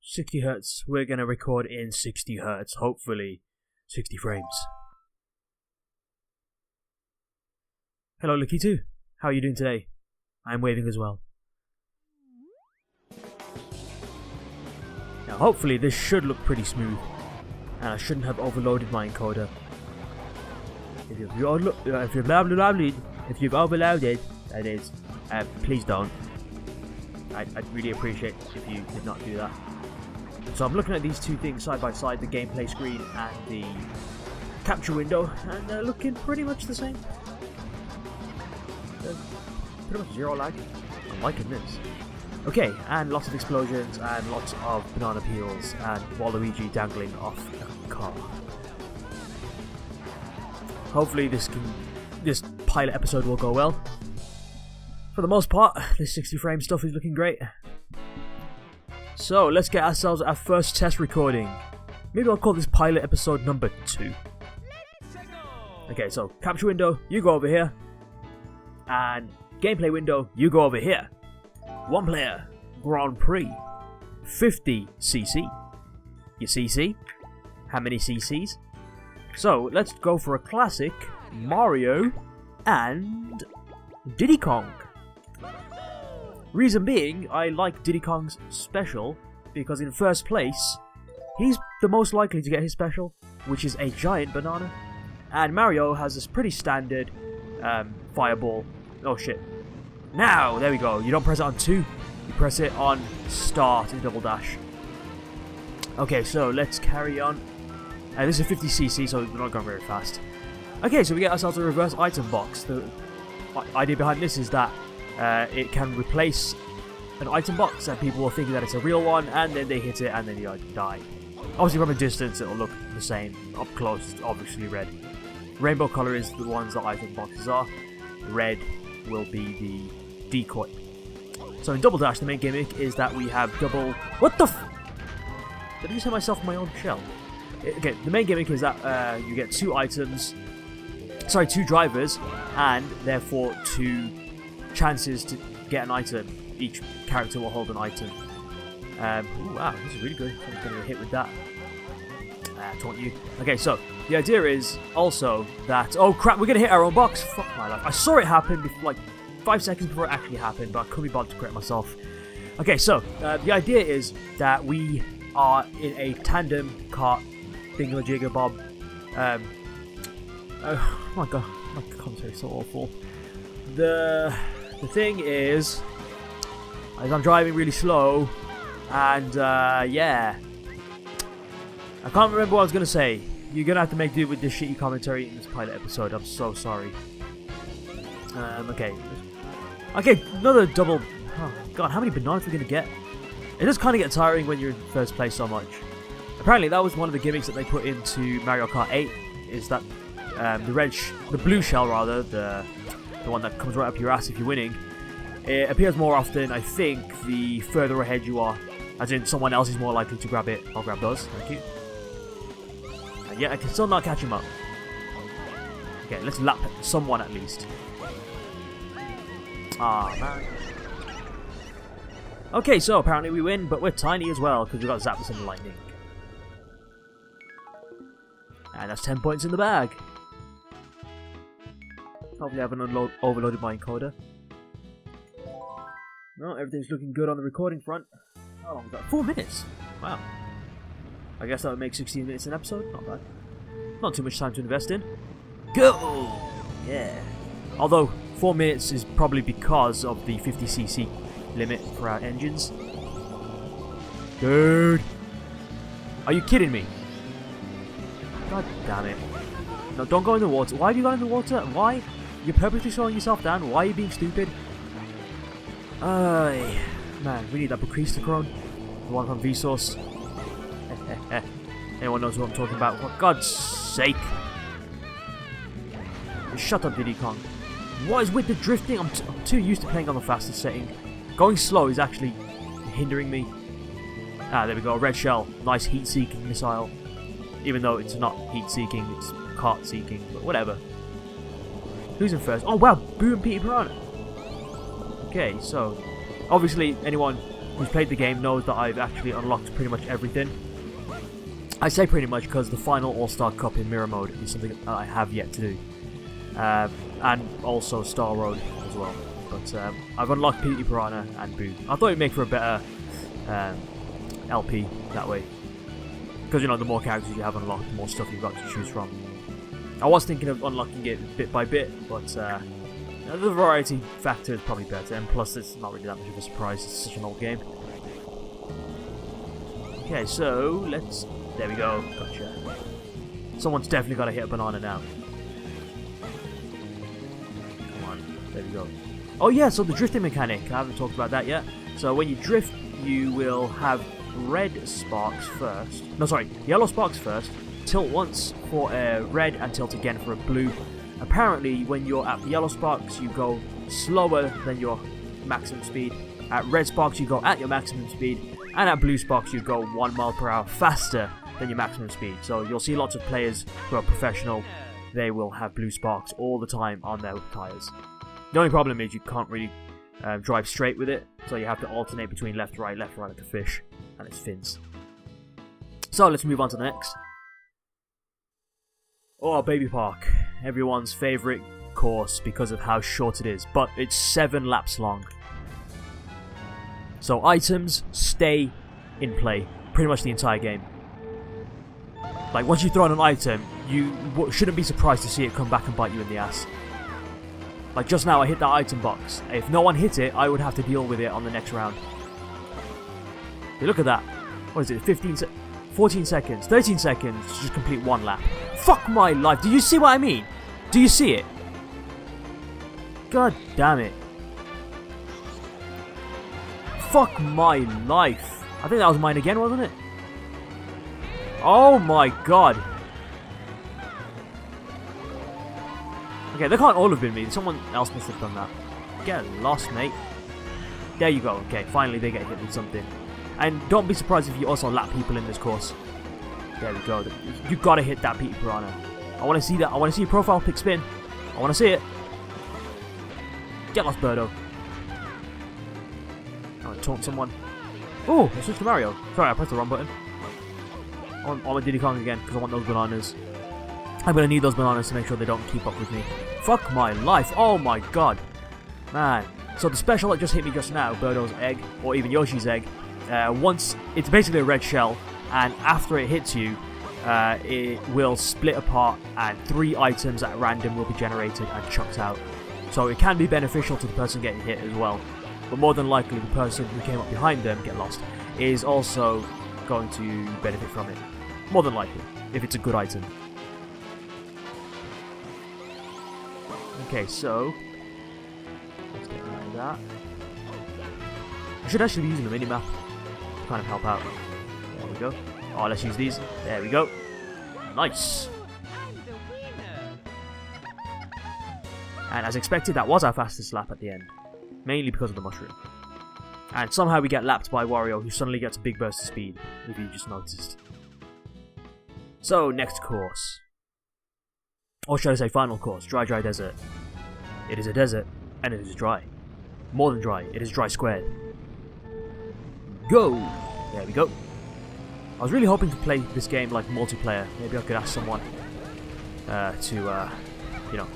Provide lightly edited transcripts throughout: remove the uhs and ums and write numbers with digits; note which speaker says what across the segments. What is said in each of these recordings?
Speaker 1: 60 hertz. We're gonna record in 60 hertz. Hopefully, 60 frames. Hello, Lucky2. How are you doing today? I'm waving as well. Now, hopefully, this should look pretty smooth, and I shouldn't have overloaded my encoder. If you've overloaded, that is, please don't. I'd really appreciate if you did not do that. So I'm looking at these two things side by side, the gameplay screen and the capture window, and they're looking pretty much the same. Pretty much zero lag. I'm liking this. Okay, and lots of explosions and lots of banana peels and Waluigi dangling off a car. Hopefully this pilot episode will go well. For the most part, this 60 frame stuff is looking great. So let's get ourselves our first test recording. Maybe I'll call this pilot episode number 2. Okay, so capture window, you go over here. And gameplay window, you go over here. 1 player, Grand Prix, 50cc. Your CC? How many CCs? So let's go for a classic Mario and Diddy Kong. Reason being, I like Diddy Kong's special because in first place, he's the most likely to get his special, which is a giant banana. And Mario has this pretty standard fireball. Oh shit. Now, there we go. You don't press it on 2, you press it on start in double dash. Okay, so let's carry on. This is 50cc, so we're not going very fast. Okay, so we get ourselves a reverse item box. The idea behind this is that it can replace an item box, and people will think that it's a real one, and then they hit it, and then you die. Obviously, from a distance, it'll look the same. Up close, it's obviously red. Rainbow color is the ones that item boxes are. Red will be the decoy. So in Double Dash, the main gimmick is that we have double... What the f... Did I just hit myself in my own shell? Okay, the main gimmick is that you get 2 items... Sorry, 2 drivers, and therefore 2 chances to get an item. Each character will hold an item. Ooh, wow, this is really good. I'm going to get hit with that. Taunt you. Okay, so the idea is also that... Oh crap, we're going to hit our own box. Fuck my life. I saw it happen before, like 5 seconds before it actually happened, but I couldn't be bothered to correct myself. Okay, so the idea is that we are in a tandem kart thingamajigger-bob. Oh my god, my commentary is so awful. The thing is I'm driving really slow, and yeah. I can't remember what I was going to say. You're going to have to make do with this shitty commentary in this pilot episode. I'm so sorry. Okay. Okay, another double... Oh, God, how many bananas are we going to get? It does kind of get tiring when you're in first place so much. Apparently, that was one of the gimmicks that they put into Mario Kart 8, is that the blue shell, rather, the one that comes right up your ass if you're winning, it appears more often, I think, the further ahead you are. As in, someone else is more likely to grab it. I'll grab those, thank you. Yeah, I can still not catch him up. Okay, let's lap someone at least. Ah, man. Okay, so apparently we win, but we're tiny as well, because we've got Zapdos and Lightning. And that's 10 points in the bag. Hopefully I haven't overloaded my encoder. No, everything's looking good on the recording front. How long was that? 4 minutes! Wow. I guess that would make 16 minutes an episode. Not bad. Not too much time to invest in. Go! Yeah. Although, 4 minutes is probably because of the 50cc limit for our engines. Dude! Are you kidding me? God damn it. No, don't go in the water. Why have you gone in the water? Why? You're purposely slowing yourself down. Why are you being stupid? Man, we need that Bacristicron. The one from Vsauce. Anyone knows what I'm talking about? For God's sake. Shut up, Diddy Kong. What is with the drifting? I'm too used to playing on the fastest setting. Going slow is actually hindering me. Ah, there we go. Red shell. Nice heat-seeking missile. Even though it's not heat-seeking, it's kart-seeking. But whatever. Who's in first? Oh, wow. Boo and Petey Piranha. Okay, so... Obviously, anyone who's played the game knows that I've actually unlocked pretty much everything. I say pretty much because the final All-Star Cup in Mirror Mode is something that I have yet to do. And also Star Road as well. But I've unlocked Petey Piranha and Boo. I thought it'd make for a better LP that way. Because, you know, the more characters you have unlocked, the more stuff you've got to choose from. I was thinking of unlocking it bit by bit, but the variety factor is probably better. And plus, it's not really that much of a surprise. It's such an old game. Okay, so let's... There we go. Gotcha. Someone's definitely got to hit a banana now. Come on. There we go. Oh yeah, so the drifting mechanic. I haven't talked about that yet. So when you drift, you will have red sparks first. No, sorry. Yellow sparks first. Tilt once for a red and tilt again for a blue. Apparently, when you're at yellow sparks, you go slower than your maximum speed. At red sparks, you go at your maximum speed. And at blue sparks, you go 1 mile per hour faster than your maximum speed. So you'll see lots of players who are professional. They will have blue sparks all the time on their tyres. The only problem is you can't really drive straight with it. So you have to alternate between left, right, like a fish. And its fins. So let's move on to the next. Oh, Baby Park. Everyone's favourite course because of how short it is. But it's 7 laps long. So items stay in play pretty much the entire game. Like once you throw in an item, you shouldn't be surprised to see it come back and bite you in the ass. Like just now I hit that item box. If no one hit it, I would have to deal with it on the next round. Hey, look at that. What is it? 14 seconds, 13 seconds to just complete 1 lap. Fuck my life. Do you see what I mean? Do you see it? God damn it. Fuck my life. I think that was mine again, wasn't it? Oh my god. Okay, they can't all have been me. Someone else must have done that. Get lost, mate. There you go. Okay, finally they get hit with something. And don't be surprised if you also lap people in this course. There we go. You gotta hit that Petey Piranha. I want to see that. I want to see your profile pic spin. I want to see it. Get lost, Birdo. I want to taunt someone. Oh, I switched to Mario. Sorry, I pressed the wrong button. I want Diddy Kong again because I want those bananas. I'm gonna need those bananas to make sure they don't keep up with me. Fuck my life. Oh my god. Man. So the special that just hit me just now, Birdo's egg, or even Yoshi's egg, once it's basically a red shell, and after it hits you, it will split apart, and 3 items at random will be generated and chucked out. So it can be beneficial to the person getting hit as well, but more than likely the person who came up behind them, get lost, is also going to benefit from it. More than likely, if it's a good item. Okay, so let's get rid of that. I should actually be using the minimap to kind of help out. There we go. Oh, let's use these. There we go. Nice. And as expected, that was our fastest lap at the end. Mainly because of the mushroom. And somehow we get lapped by Wario, who suddenly gets a big burst of speed, if you just noticed. So, next course. Or should I say final course, Dry Dry Desert. It is a desert, and it is dry. More than dry, it is dry squared. Go! There we go. I was really hoping to play this game like multiplayer. Maybe I could ask someone to, you know,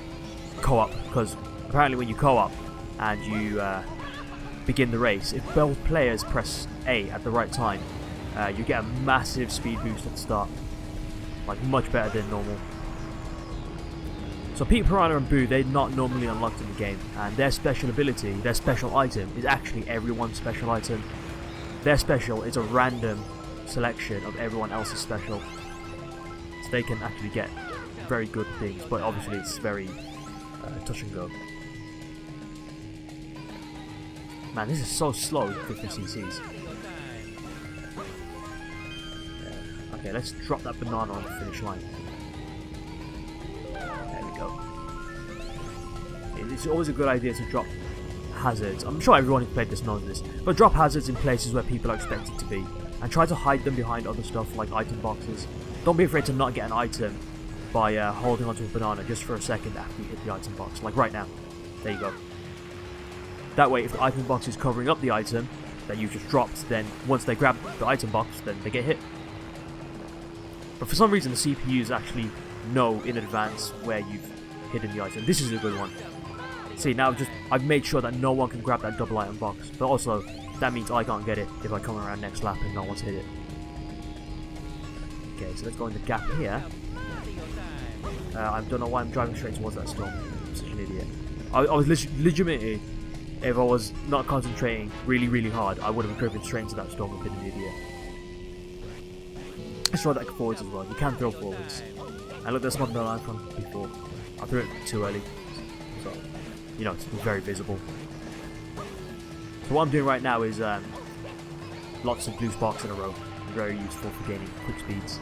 Speaker 1: co-op. Because apparently when you co-op and you begin the race, if both players press A at the right time, you get a massive speed boost at the start. Like much better than normal. So Petey Piranha and Boo, they're not normally unlocked in the game, and their special ability, their special item, is actually everyone's special item. Their special is a random selection of everyone else's special. So they can actually get very good things, but obviously it's very touch and go. Man, this is so slow with 50 cc's. Okay, let's drop that banana on the finish line. There we go. It's always a good idea to drop hazards. I'm sure everyone who's played this knows this, but drop hazards in places where people are expected to be, and try to hide them behind other stuff like item boxes. Don't be afraid to not get an item by holding onto a banana just for a second after you hit the item box, like right now. There you go. That way, if the item box is covering up the item, that you just dropped, then once they grab the item box, then they get hit. But for some reason the CPUs actually know in advance where you've hidden the item. This is a good one. See, now I've made sure that no one can grab that double item box, but also that means I can't get it if I come around next lap and no one's hit it. Okay, so let's go in the gap here. I don't know why I'm driving straight towards that storm. I'm such an idiot. I was legitimately, if I was not concentrating really hard, I would have driven straight into that storm and been an idiot. Let's throw that forwards as well. You can throw forwards. And look, there's one on the line from before. I threw it too early. So, you know, it's very visible. So what I'm doing right now is lots of blue sparks in a row. Very useful for gaining quick speeds.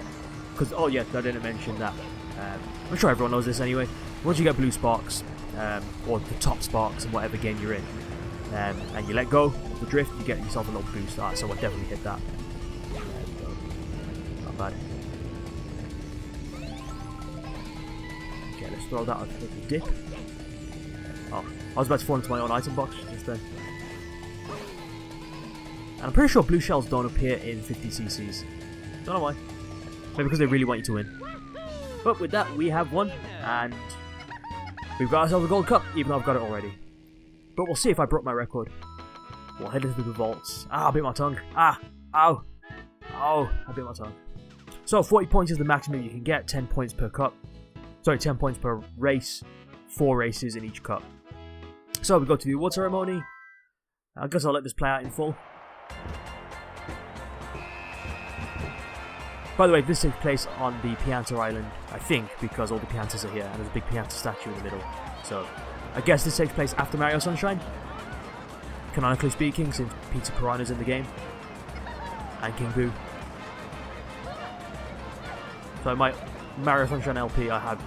Speaker 1: Because, oh yeah, I didn't mention that. I'm sure everyone knows this anyway. Once you get blue sparks, or the top sparks in whatever game you're in, and you let go of the drift, you get yourself a little boost. So I definitely hit that. Not bad. Okay, let's throw that a little dip. Oh, I was about to fall into my own item box just then. And I'm pretty sure blue shells don't appear in 50cc's. Don't know why. Maybe because they really want you to win. But with that, we have won, and we've got ourselves a gold cup, even though I've got it already. But we'll see if I broke my record. We'll head into the vaults. Ah, I bit my tongue. Ah, ow. Oh, I bit my tongue. So 40 points is the maximum you can get, 10 points per cup. Sorry, 10 points per race, 4 races in each cup. So we go to the award ceremony. I guess I'll let this play out in full. By the way, this takes place on the Pianta Island, I think, because all the Piantas are here, and there's a big Pianta statue in the middle. So, I guess this takes place after Mario Sunshine, canonically speaking, since Pizza Piranha's in the game, and King Boo. So my Mario Sunshine LP, I have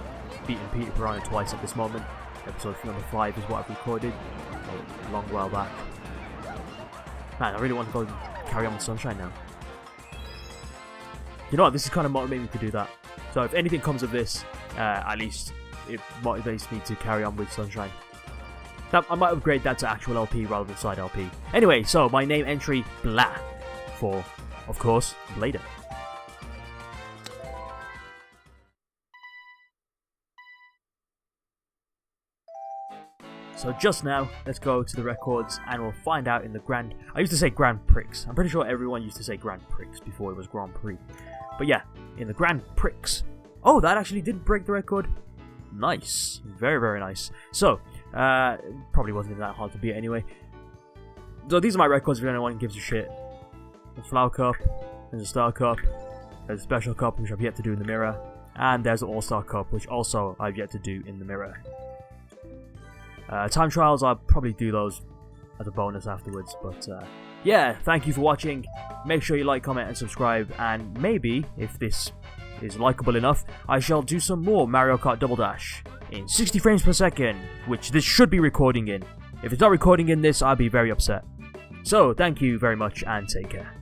Speaker 1: beaten Peter Piranha twice at this moment. Episode number 5 is what I've recorded a long while back. Man, I really want to go carry on with Sunshine now. You know what, this is kind of motivating me to do that. So if anything comes of this, at least it motivates me to carry on with Sunshine. I might upgrade that to actual LP rather than side LP. Anyway, so my name entry, blah, for, of course, later. So just now, let's go to the records and we'll find out in the I used to say Grand Prix. I'm pretty sure everyone used to say Grand Prix before it was Grand Prix. But yeah, in the Grand Prix. Oh, that actually did break the record. Nice. Very nice. So, probably wasn't even that hard to beat anyway. So these are my records if anyone gives a shit. There's Flower Cup, there's a Star Cup, there's a Special Cup which I've yet to do in the mirror, and there's an All-Star Cup which also I've yet to do in the mirror. Time trials, I'll probably do those as a bonus afterwards, but yeah, thank you for watching. Make sure you like, comment and subscribe, and maybe, if this is likeable enough, I shall do some more Mario Kart Double Dash in 60 frames per second, which this should be recording in. If it's not recording in this, I'll be very upset. So, thank you very much and take care.